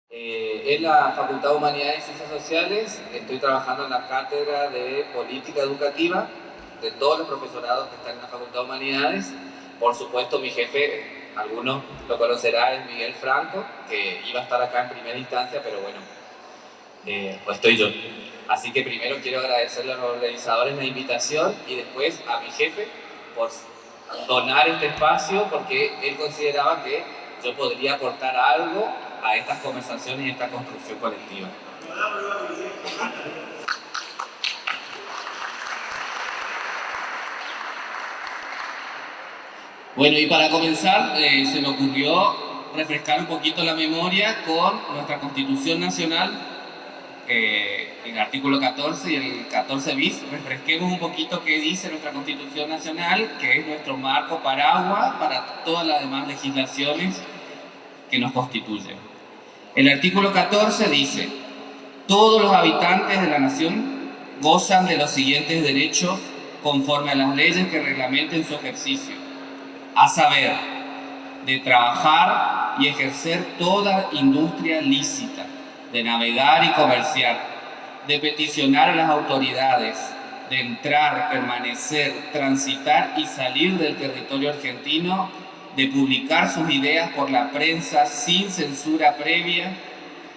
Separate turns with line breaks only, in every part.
En la Facultad de Humanidades y Ciencias Sociales estoy trabajando en la cátedra de Política Educativa de todos los profesorados que están en la Facultad de Humanidades. Por supuesto, mi jefe, algunos lo conocerán, es Miguel Franco, que iba a estar acá en primera instancia, pero bueno, pues estoy yo. Así que primero quiero agradecerle a los organizadores la invitación y después a mi jefe por donar este espacio, porque él consideraba que yo podría aportar algo a estas conversaciones y a esta construcción colectiva. Bueno, y para comenzar, se me ocurrió refrescar un poquito la memoria con nuestra Constitución Nacional, el artículo 14 y el 14 bis. Refresquemos un poquito qué dice nuestra Constitución Nacional, que es nuestro marco paraguas para todas las demás legislaciones que nos constituyen. El artículo 14 dice: todos los habitantes de la nación gozan de los siguientes derechos conforme a las leyes que reglamenten su ejercicio, a saber, de trabajar y ejercer toda industria lícita, de navegar y comerciar, de peticionar a las autoridades, de entrar, permanecer, transitar y salir del territorio argentino, de publicar sus ideas por la prensa sin censura previa,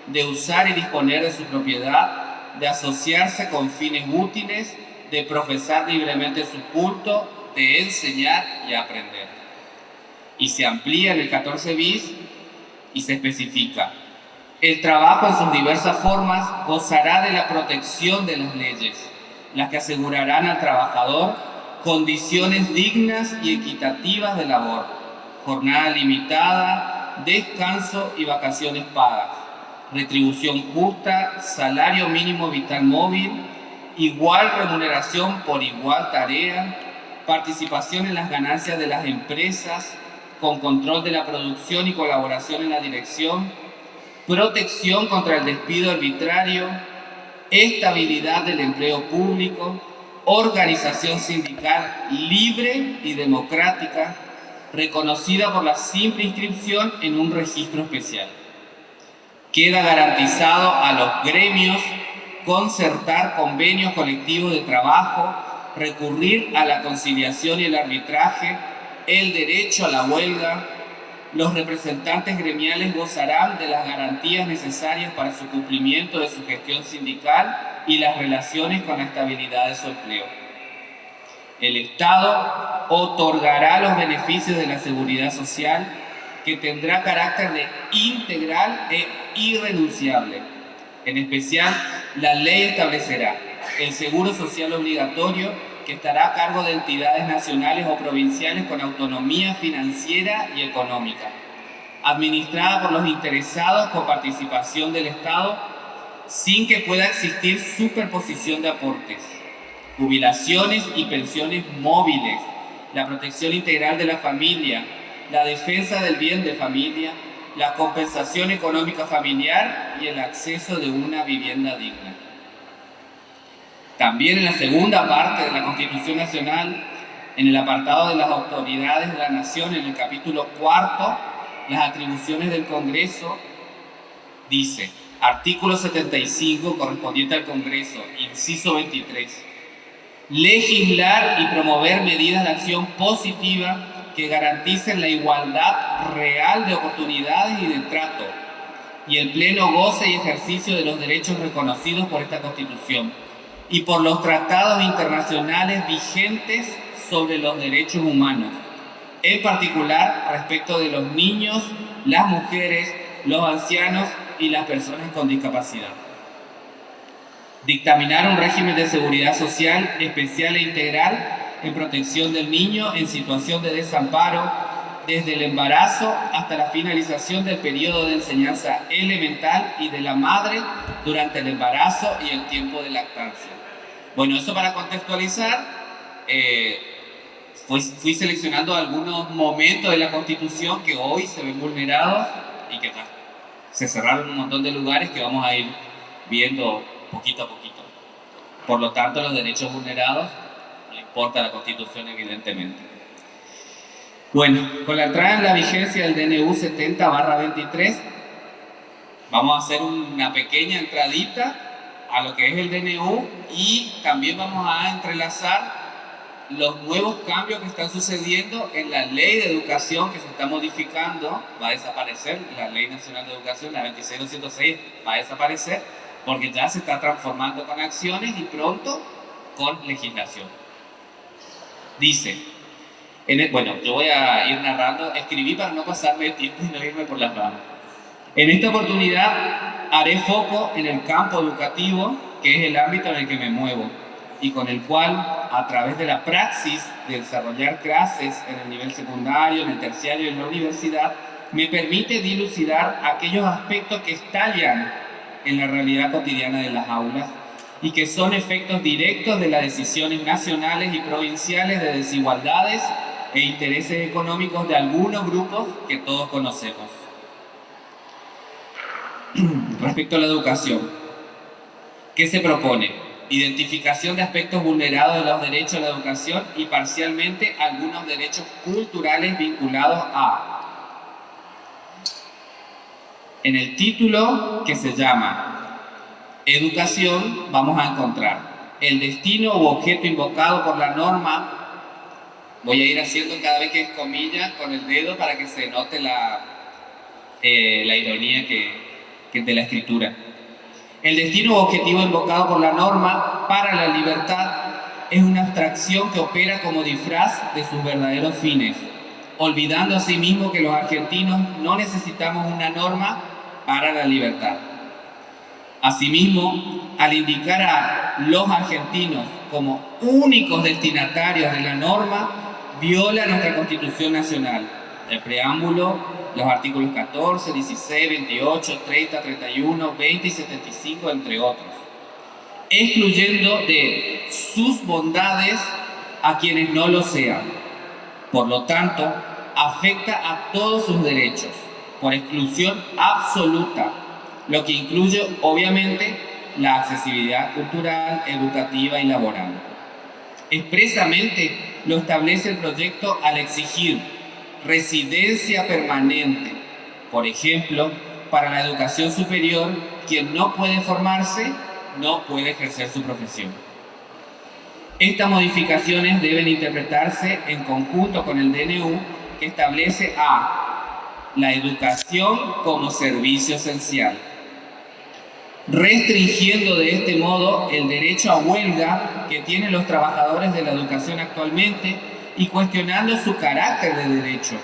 de usar y disponer de su propiedad, de asociarse con fines útiles, de profesar libremente su culto, de enseñar y aprender. Y se amplía en el 14 bis y se especifica: el trabajo en sus diversas formas gozará de la protección de las leyes, las que asegurarán al trabajador condiciones dignas y equitativas de labor, jornada limitada, descanso y vacaciones pagas, retribución justa, salario mínimo vital móvil, igual remuneración por igual tarea, participación en las ganancias de las empresas, con control de la producción y colaboración en la dirección, protección contra el despido arbitrario, estabilidad del empleo público, organización sindical libre y democrática, reconocida por la simple inscripción en un registro especial. Queda garantizado a los gremios concertar convenios colectivos de trabajo, recurrir a la conciliación y el arbitraje, el derecho a la huelga. Los representantes gremiales gozarán de las garantías necesarias para su cumplimiento de su gestión sindical y las relaciones con la estabilidad de su empleo. El Estado otorgará los beneficios de la seguridad social, que tendrá carácter de integral e irrenunciable. En especial, la ley establecerá el seguro social obligatorio, que estará a cargo de entidades nacionales o provinciales con autonomía financiera y económica, administrada por los interesados con participación del Estado, sin que pueda existir superposición de aportes, jubilaciones y pensiones móviles, la protección integral de la familia, la defensa del bien de familia, la compensación económica familiar y el acceso de una vivienda digna. También en la segunda parte de la Constitución Nacional, en el apartado de las autoridades de la Nación, en el capítulo 4, las atribuciones del Congreso, dice: artículo 75, correspondiente al Congreso, inciso 23. Legislar y promover medidas de acción positiva que garanticen la igualdad real de oportunidades y de trato, y el pleno goce y ejercicio de los derechos reconocidos por esta Constitución y por los tratados internacionales vigentes sobre los derechos humanos, en particular respecto de los niños, las mujeres, los ancianos y las personas con discapacidad. Dictaminar un régimen de seguridad social especial e integral en protección del niño en situación de desamparo, desde el embarazo hasta la finalización del periodo de enseñanza elemental, y de la madre durante el embarazo y el tiempo de lactancia. Bueno, eso para contextualizar. Fui seleccionando algunos momentos de la Constitución que hoy se ven vulnerados y que se cerraron un montón de lugares que vamos a ir viendo poquito a poquito. Por lo tanto, los derechos vulnerados no importa la Constitución, evidentemente. Bueno, con la entrada en la vigencia del DNU 70/23, Vamos a hacer una pequeña entradita a lo que es el DNU y también vamos a entrelazar los nuevos cambios que están sucediendo en la ley de educación que se está modificando. Va a desaparecer la Ley Nacional de Educación, la 26206 va a desaparecer porque ya se está transformando con acciones y pronto con legislación. Dice, bueno, yo voy a ir narrando, escribí para no pasarme el tiempo y no irme por las ramas. En esta oportunidad haré foco en el campo educativo, que es el ámbito en el que me muevo y con el cual, a través de la praxis de desarrollar clases en el nivel secundario, en el terciario y en la universidad, me permite dilucidar aquellos aspectos que estallan en la realidad cotidiana de las aulas y que son efectos directos de las decisiones nacionales y provinciales de desigualdades e intereses económicos de algunos grupos que todos conocemos. Respecto a la educación, ¿qué se propone? Identificación de aspectos vulnerados de los derechos a la educación y parcialmente algunos derechos culturales vinculados a... En el título que se llama Educación vamos a encontrar el destino u objeto invocado por la norma. Voy a ir haciendo cada vez que es comillas con el dedo para que se note la ironía que de la escritura. El destino u objetivo invocado por la norma para la libertad es una abstracción que opera como disfraz de sus verdaderos fines, olvidando asimismo que los argentinos no necesitamos una norma para la libertad. Asimismo, al indicar a los argentinos como únicos destinatarios de la norma, viola nuestra Constitución Nacional, el preámbulo, los artículos 14, 16, 28, 30, 31, 20 y 75, entre otros, excluyendo de sus bondades a quienes no lo sean. Por lo tanto, afecta a todos sus derechos, por exclusión absoluta, lo que incluye, obviamente, la accesibilidad cultural, educativa y laboral. Expresamente lo establece el proyecto al exigir residencia permanente, por ejemplo, para la educación superior, quien no puede formarse, no puede ejercer su profesión. Estas modificaciones deben interpretarse en conjunto con el DNU, que establece a la educación como servicio esencial, restringiendo de este modo el derecho a huelga que tienen los trabajadores de la educación actualmente y cuestionando su carácter de derecho,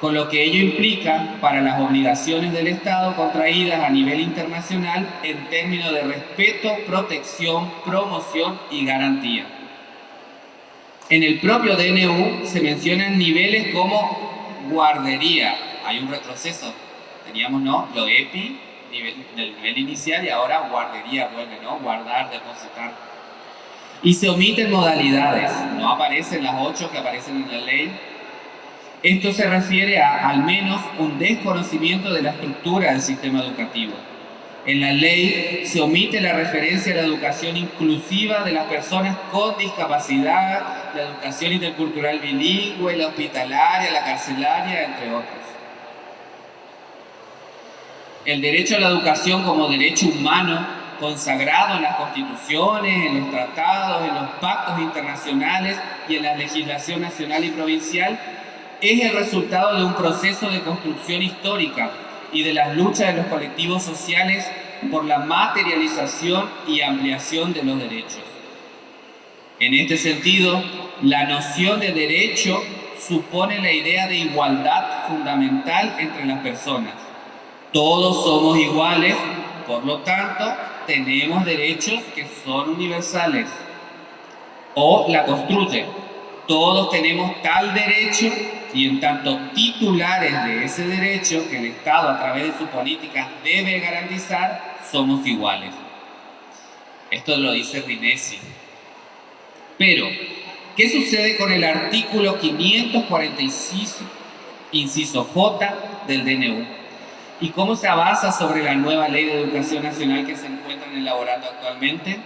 con lo que ello implica para las obligaciones del Estado contraídas a nivel internacional en términos de respeto, protección, promoción y garantía. En el propio DNU se mencionan niveles como guardería. Hay un retroceso. Teníamos, ¿no?, lo EPI del nivel inicial y ahora guardería vuelve, ¿no?, guardar, depositar. Y se omiten modalidades, no aparecen las 8 que aparecen en la ley. Esto se refiere a al menos un desconocimiento de la estructura del sistema educativo. En la ley se omite la referencia a la educación inclusiva de las personas con discapacidad, la educación intercultural bilingüe, la hospitalaria, la carcelaria, entre otros. El derecho a la educación como derecho humano, consagrado en las constituciones, en los tratados, en los pactos internacionales y en la legislación nacional y provincial, es el resultado de un proceso de construcción histórica y de las luchas de los colectivos sociales por la materialización y ampliación de los derechos. En este sentido, la noción de derecho supone la idea de igualdad fundamental entre las personas. Todos somos iguales, por lo tanto, tenemos derechos que son universales. O la construye. Todos tenemos tal derecho y en tanto titulares de ese derecho que el Estado a través de su política debe garantizar, somos iguales. Esto lo dice Rinesi. Pero, ¿qué sucede con el artículo 546, inciso J del DNU? ¿Y cómo se avanza sobre la nueva Ley de Educación Nacional que se encuentran elaborando actualmente?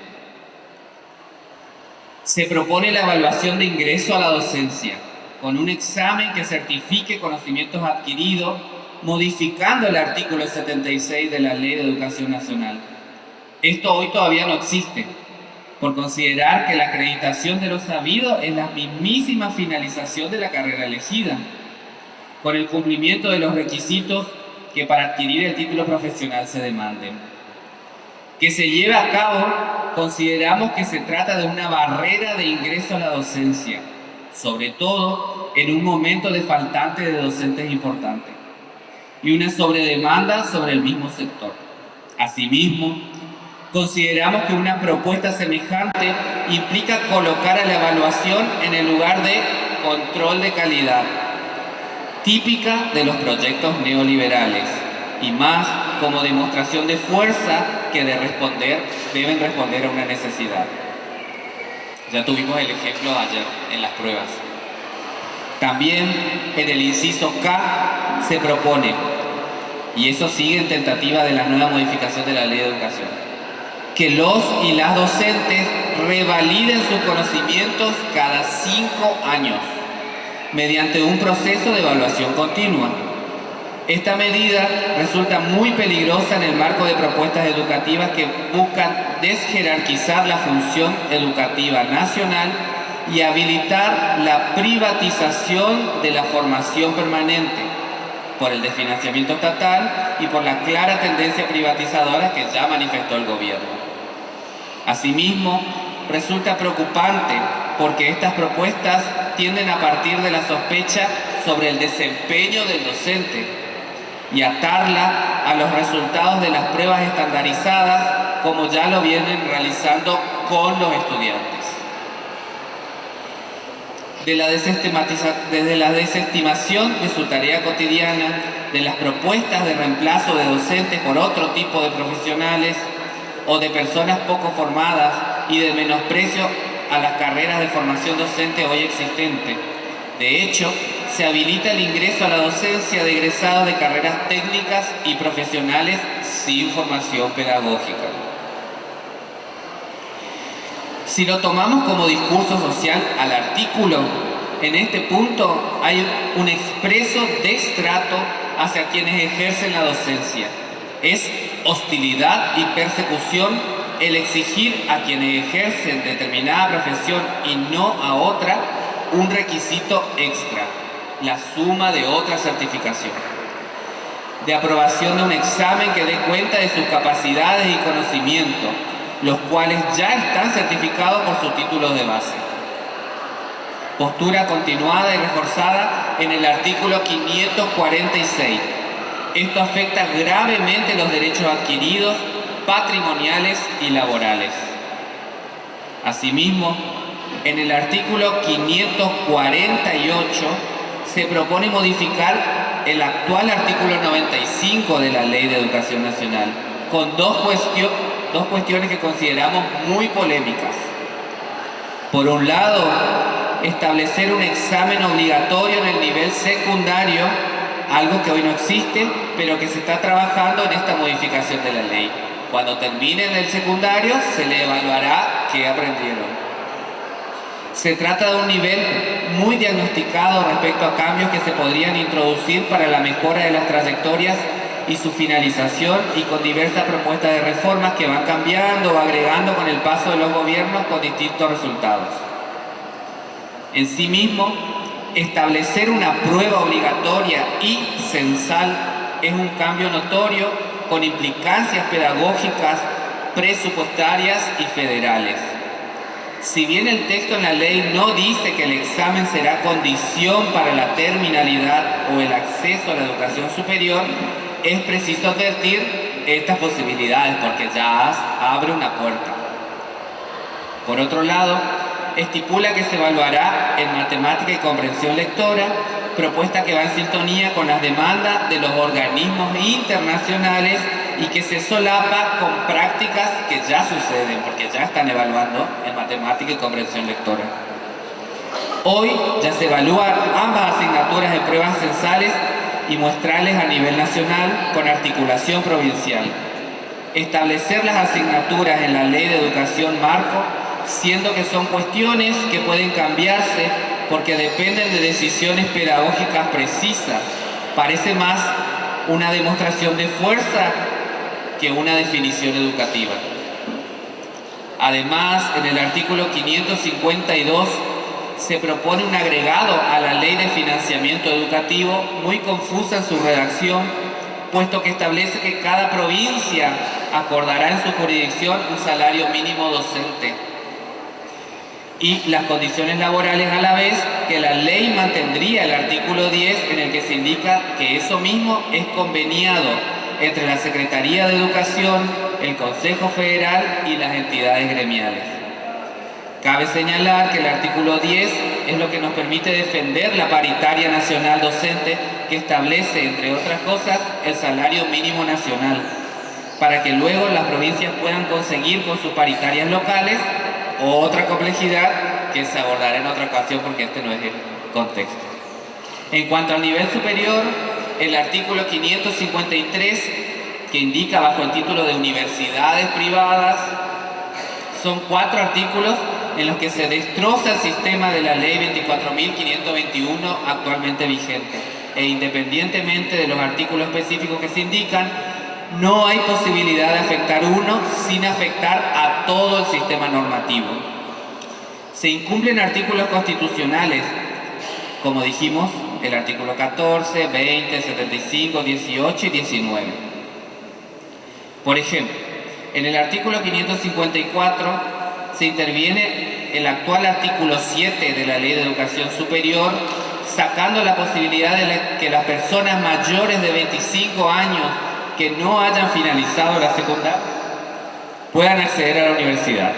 Se propone la evaluación de ingreso a la docencia, con un examen que certifique conocimientos adquiridos modificando el artículo 76 de la Ley de Educación Nacional. Esto hoy todavía no existe, por considerar que la acreditación de lo sabido es la mismísima finalización de la carrera elegida, con el cumplimiento de los requisitos que para adquirir el título profesional se demanden. Que se lleve a cabo, consideramos que se trata de una barrera de ingreso a la docencia, sobre todo en un momento de faltante de docentes importantes, y una sobredemanda sobre el mismo sector. Asimismo, consideramos que una propuesta semejante implica colocar a la evaluación en el lugar de control de calidad, típica de los proyectos neoliberales, y más como demostración de fuerza que deben responder a una necesidad. Ya tuvimos el ejemplo ayer en las pruebas. También en el inciso K se propone, y eso sigue en tentativa de la nueva modificación de la Ley de Educación, que los y las docentes revaliden sus conocimientos cada 5 años mediante un proceso de evaluación continua. Esta medida resulta muy peligrosa en el marco de propuestas educativas que buscan desjerarquizar la función educativa nacional y habilitar la privatización de la formación permanente por el desfinanciamiento estatal y por la clara tendencia privatizadora que ya manifestó el gobierno. Asimismo, resulta preocupante porque estas propuestas tienden a partir de la sospecha sobre el desempeño del docente y atarla a los resultados de las pruebas estandarizadas, como ya lo vienen realizando con los estudiantes. Desde la desestimación de su tarea cotidiana, de las propuestas de reemplazo de docentes por otro tipo de profesionales o de personas poco formadas y de menosprecio a las carreras de formación docente hoy existentes. De hecho, se habilita el ingreso a la docencia de egresados de carreras técnicas y profesionales sin formación pedagógica. Si lo tomamos como discurso social al artículo, en este punto hay un expreso destrato hacia quienes ejercen la docencia. Es hostilidad y persecución el exigir a quienes ejercen determinada profesión y no a otra un requisito extra, la suma de otra certificación, de aprobación de un examen que dé cuenta de sus capacidades y conocimientos, los cuales ya están certificados por sus títulos de base. Postura continuada y reforzada en el artículo 546. Esto afecta gravemente los derechos adquiridos, patrimoniales y laborales. Asimismo, en el artículo 548 se propone modificar el actual artículo 95 de la Ley de Educación Nacional, con dos cuestiones que consideramos muy polémicas. Por un lado, establecer un examen obligatorio en el nivel secundario, algo que hoy no existe, pero que se está trabajando en esta modificación de la ley. Cuando terminen el secundario, se le evaluará qué aprendieron. Se trata de un nivel muy diagnosticado respecto a cambios que se podrían introducir para la mejora de las trayectorias y su finalización, y con diversas propuestas de reformas que van cambiando o agregando con el paso de los gobiernos con distintos resultados. En sí mismo, establecer una prueba obligatoria y censal es un cambio notorio con implicancias pedagógicas, presupuestarias y federales. Si bien el texto en la ley no dice que el examen será condición para la terminalidad o el acceso a la educación superior, es preciso advertir estas posibilidades porque ya abre una puerta. Por otro lado, estipula que se evaluará en matemática y comprensión lectora, propuesta que va en sintonía con las demandas de los organismos internacionales y que se solapa con prácticas que ya suceden, porque ya están evaluando en matemática y comprensión lectora. Hoy ya se evalúan ambas asignaturas en pruebas censales y muestrales a nivel nacional con articulación provincial. Establecer las asignaturas en la Ley de Educación Marco, siendo que son cuestiones que pueden cambiarse porque dependen de decisiones pedagógicas precisas, parece más una demostración de fuerza que una definición educativa. Además, en el artículo 552 se propone un agregado a la Ley de Financiamiento Educativo, muy confusa en su redacción, puesto que establece que cada provincia acordará en su jurisdicción un salario mínimo docente y las condiciones laborales, a la vez que la ley mantendría el artículo 10, en el que se indica que eso mismo es conveniado entre la Secretaría de Educación, el Consejo Federal y las entidades gremiales. Cabe señalar que el artículo 10 es lo que nos permite defender la paritaria nacional docente, que establece, entre otras cosas, el salario mínimo nacional, para que luego las provincias puedan conseguir con sus paritarias locales otra complejidad que se abordará en otra ocasión, porque este no es el contexto. En cuanto al nivel superior, el artículo 553, que indica bajo el título de universidades privadas, son 4 artículos en los que se destroza el sistema de la ley 24.521 actualmente vigente, e independientemente de los artículos específicos que se indican, no hay posibilidad de afectar uno sin afectar a todo el sistema normativo. Se incumplen artículos constitucionales, como dijimos, el artículo 14, 20, 75, 18 y 19. Por ejemplo, en el artículo 554 se interviene el actual artículo 7 de la Ley de Educación Superior, sacando la posibilidad de que las personas mayores de 25 años que no hayan finalizado la secundaria puedan acceder a la universidad.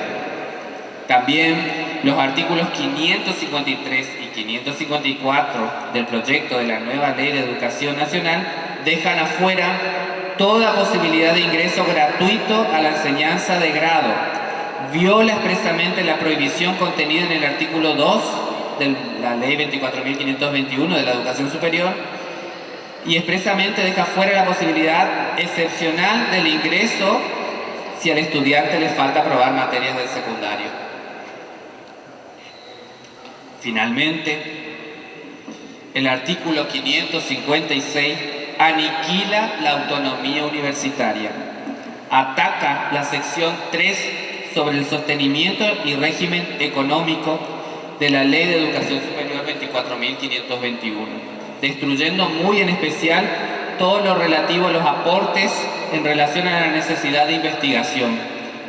También los artículos 553 y 554 del proyecto de la nueva Ley de Educación Nacional dejan afuera toda posibilidad de ingreso gratuito a la enseñanza de grado. Viola expresamente la prohibición contenida en el artículo 2 de la Ley 24.521 de la Educación Superior, y expresamente deja fuera la posibilidad excepcional del ingreso si al estudiante le falta aprobar materias del secundario. Finalmente, el artículo 556 aniquila la autonomía universitaria, ataca la sección 3 sobre el sostenimiento y régimen económico de la Ley de Educación Superior 24.521, destruyendo muy en especial todo lo relativo a los aportes en relación a la necesidad de investigación,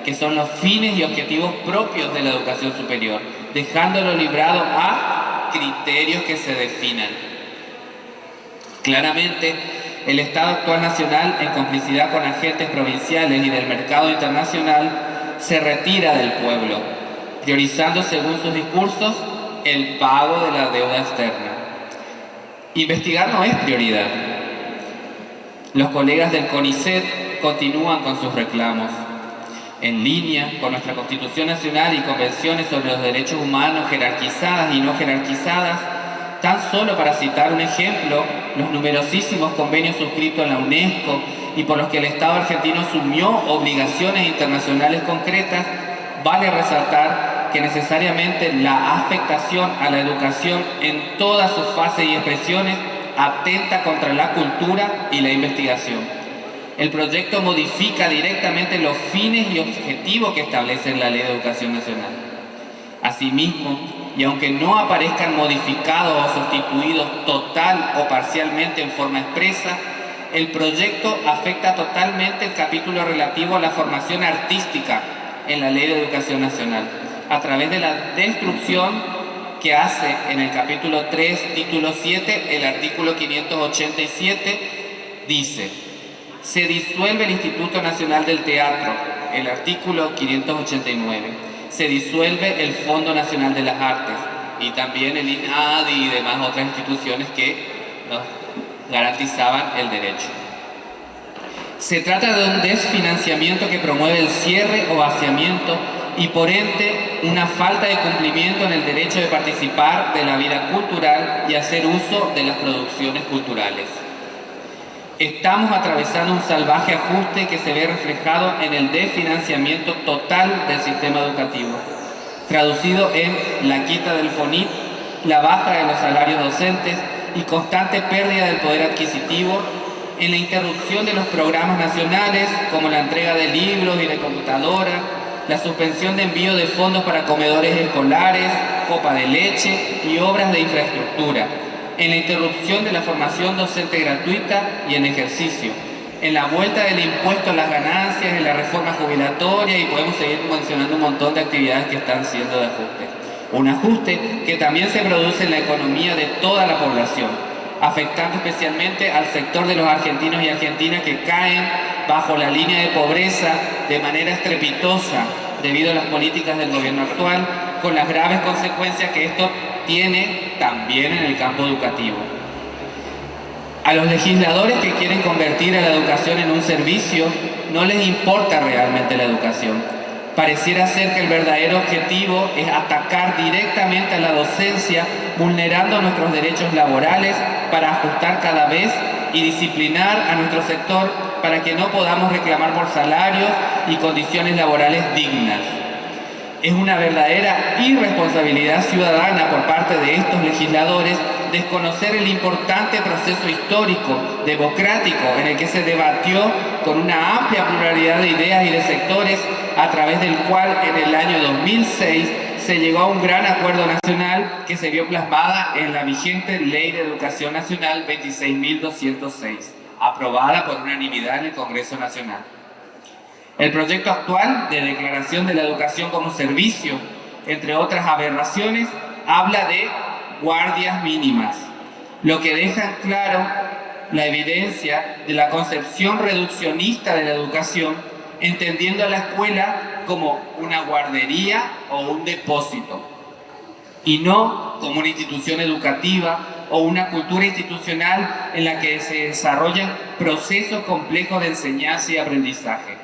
que son los fines y objetivos propios de la educación superior, dejándolo librado a criterios que se definan. Claramente, el Estado actual nacional, en complicidad con agentes provinciales y del mercado internacional, se retira del pueblo, priorizando según sus discursos el pago de la deuda externa. Investigar no es prioridad. Los colegas del CONICET continúan con sus reclamos. En línea con nuestra Constitución Nacional y convenciones sobre los derechos humanos jerarquizadas y no jerarquizadas, tan solo para citar un ejemplo, los numerosísimos convenios suscritos en la UNESCO y por los que el Estado argentino asumió obligaciones internacionales concretas, vale resaltar que necesariamente la afectación a la educación en todas sus fases y expresiones atenta contra la cultura y la investigación. El proyecto modifica directamente los fines y objetivos que establece la Ley de Educación Nacional. Asimismo, y aunque no aparezcan modificados o sustituidos total o parcialmente en forma expresa, el proyecto afecta totalmente el capítulo relativo a la formación artística en la Ley de Educación Nacional, a través de la destrucción que hace en el capítulo 3, título 7, el artículo 587, dice: se disuelve el Instituto Nacional del Teatro, el artículo 589. Se disuelve el Fondo Nacional de las Artes y también el INADI y demás otras instituciones que nos garantizaban el derecho. Se trata de un desfinanciamiento que promueve el cierre o vaciamiento y por ende una falta de cumplimiento en el derecho de participar de la vida cultural y hacer uso de las producciones culturales. Estamos atravesando un salvaje ajuste que se ve reflejado en el desfinanciamiento total del sistema educativo, traducido en la quita del FONIT, la baja de los salarios docentes y constante pérdida del poder adquisitivo en la interrupción de los programas nacionales, como la entrega de libros y de computadora, la suspensión de envío de fondos para comedores escolares, copa de leche y obras de infraestructura, en la interrupción de la formación docente gratuita y en ejercicio, en la vuelta del impuesto a las ganancias, en la reforma jubilatoria, y podemos seguir mencionando un montón de actividades que están siendo de ajuste. Un ajuste que también se produce en la economía de toda la población, afectando especialmente al sector de los argentinos y argentinas que caen bajo la línea de pobreza de manera estrepitosa debido a las políticas del gobierno actual, con las graves consecuencias que esto tiene también en el campo educativo. A los legisladores que quieren convertir a la educación en un servicio, no les importa realmente la educación. Pareciera ser que el verdadero objetivo es atacar directamente a la docencia, vulnerando nuestros derechos laborales para ajustar cada vez y disciplinar a nuestro sector para que no podamos reclamar por salarios y condiciones laborales dignas. Es una verdadera irresponsabilidad ciudadana por parte de estos legisladores desconocer el importante proceso histórico, democrático, en el que se debatió con una amplia pluralidad de ideas y de sectores, a través del cual en el año 2006 se llegó a un gran acuerdo nacional que se vio plasmada en la vigente Ley de Educación Nacional 26.206, aprobada por unanimidad en el Congreso Nacional. El proyecto actual de declaración de la educación como servicio, entre otras aberraciones, habla de guardias mínimas, lo que deja claro la evidencia de la concepción reduccionista de la educación, entendiendo a la escuela como una guardería o un depósito, y no como una institución educativa o una cultura institucional en la que se desarrollan procesos complejos de enseñanza y aprendizaje.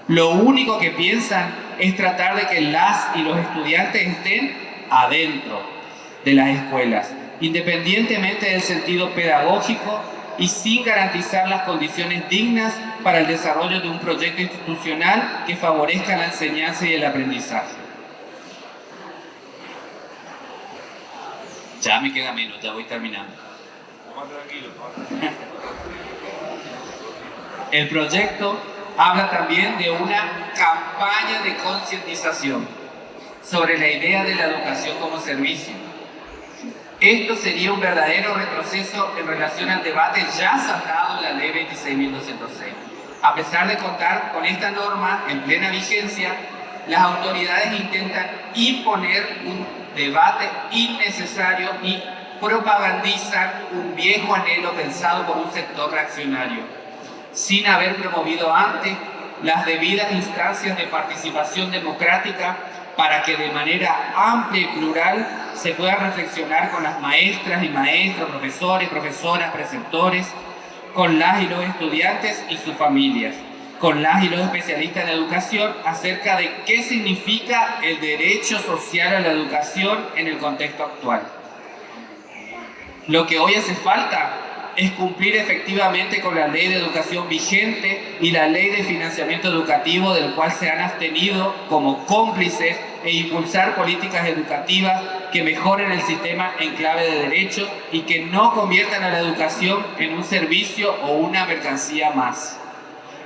Lo único que piensan es tratar de que las y los estudiantes estén adentro de las escuelas, independientemente del sentido pedagógico y sin garantizar las condiciones dignas para el desarrollo de un proyecto institucional que favorezca la enseñanza y el aprendizaje. Ya me queda menos, ya voy terminando. El proyecto habla también de una campaña de concientización sobre la idea de la educación como servicio. Esto sería un verdadero retroceso en relación al debate ya saldado en la Ley 26.206. A pesar de contar con esta norma en plena vigencia, las autoridades intentan imponer un debate innecesario y propagandizan un viejo anhelo pensado por un sector reaccionario, sin haber promovido antes las debidas instancias de participación democrática para que de manera amplia y plural se pueda reflexionar con las maestras y maestros, profesores, profesoras, preceptores, con las y los estudiantes y sus familias, con las y los especialistas en educación acerca de qué significa el derecho social a la educación en el contexto actual. Lo que hoy hace falta es cumplir efectivamente con la ley de educación vigente y la ley de financiamiento educativo, del cual se han abstenido como cómplices, e impulsar políticas educativas que mejoren el sistema en clave de derechos y que no conviertan a la educación en un servicio o una mercancía más.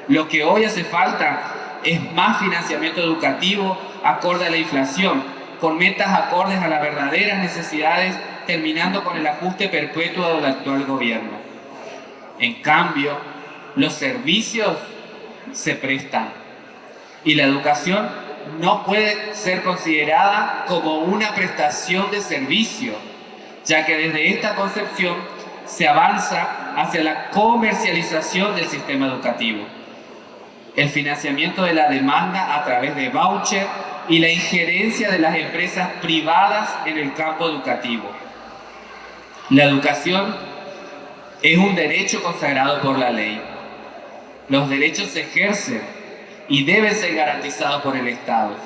Lo que hoy hace falta es más financiamiento educativo acorde a la inflación, con metas acordes a las verdaderas necesidades, terminando con el ajuste perpetuo del actual gobierno. En cambio, los servicios se prestan y la educación no puede ser considerada como una prestación de servicio, ya que desde esta concepción se avanza hacia la comercialización del sistema educativo, el financiamiento de la demanda a través de voucher y la injerencia de las empresas privadas en el campo educativo. La educación es un derecho consagrado por la ley. Los derechos se ejercen y deben ser garantizados por el Estado.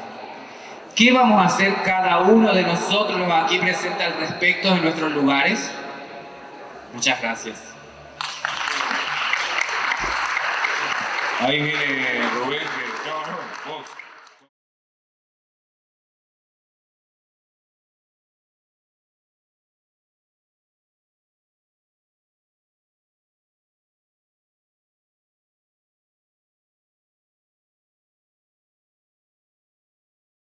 ¿Qué vamos a hacer cada uno de nosotros los aquí presentes al respecto en nuestros lugares? Muchas gracias.
Ahí viene Rubén, que